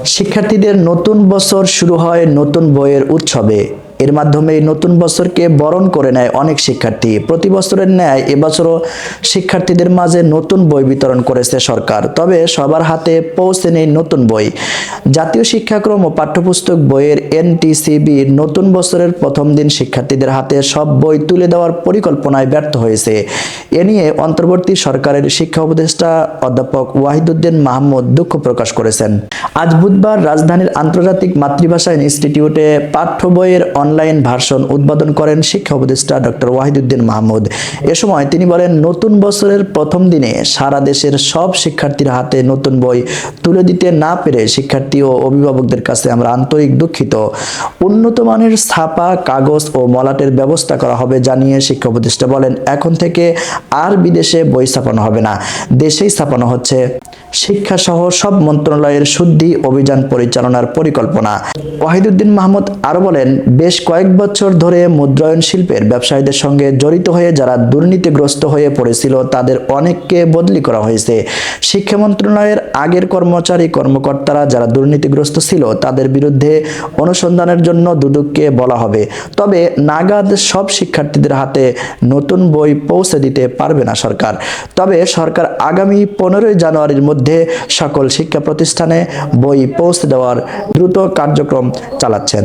শিক্ষার্থীদের নতুন বছর শুরু হয় নতুন বইয়ের উৎসবে। এর মাধ্যমে নতুন বছরকে বরণ করে নেয় অনেক শিক্ষার্থী। প্রতি বছরের ন্যায় এবছরও শিক্ষার্থীদের মাঝে নতুন বই বিতরণ করেছে সরকার। তবে সবার হাতে পৌঁছেনি নতুন বই। জাতীয় শিক্ষাক্রম ও পাঠ্যপুস্তক বইয়ের এনটিসিবি নতুন বছরের প্রথম দিন শিক্ষার্থীদের হাতে সব বই তুলে দেওয়ার পরিকল্পনায় ব্যর্থ হয়েছে। এ নিয়ে অন্তর্বর্তী সরকারের শিক্ষা উপদেষ্টা অধ্যাপক ওয়াহিদুদ্দিন মাহমুদ দুঃখ প্রকাশ করেছেন। আজ বুধবার রাজধানীর আন্তর্জাতিক মাতৃভাষা ইনস্টিটিউটে পাঠ্য বইয়ের অনলাইন ভার্সন উদ্বোধন করেন শিক্ষা উপদেষ্টা ডক্টর ওয়াহিদুদ্দিন মাহমুদ। এ সময় তিনি বলেন, নতুন বছরের প্রথম দিনে সারা দেশের সব শিক্ষার্থীর হাতে নতুন বই তুলে দিতে না পেরে শিক্ষার্থী ও অভিভাবকদের কাছে আমরা আন্তরিক দুঃখিত। উন্নত মানের ছাপা কাগজ ও মলাটের ব্যবস্থা করা হবে জানিয়ে শিক্ষা উপদেষ্টা বলেন, এখন থেকে আর বিদেশে বই ছাপানো হবে না, দেশেই ছাপানো হচ্ছে। শিক্ষা সহ সব মন্ত্রণালয়ের শুদ্ধি অভিযান পরিচালনার পরিকল্পনা। ওয়াহিদুদ্দিন মাহমুদ আরো বলেন, বেশ কয়েক বছর ধরে মুদ্রায়ন শিল্পের ব্যবসায়ীদের সঙ্গে জড়িত হয়ে যারা দুর্নীতিগ্রস্ত হয়ে পড়েছিল তাদের অনেককে বদলি করা হয়েছে। শিক্ষা মন্ত্রণালয়ের আগের কর্মচারী-কর্মকর্তারা যারা দুর্নীতিগ্রস্ত ছিল তাদের বিরুদ্ধে অনুসন্ধানের জন্য দুদককে বলা হবে। তবে নাগাদ সব শিক্ষার্থীদের হাতে নতুন বই পৌঁছে দিতে পারবে না সরকার। তবে সরকার আগামী 15 জানুয়ারির মধ্যে সকল শিক্ষা প্রতিষ্ঠানে বই পৌঁছে দেওয়ার দ্রুত কার্যক্রম চালাচ্ছেন।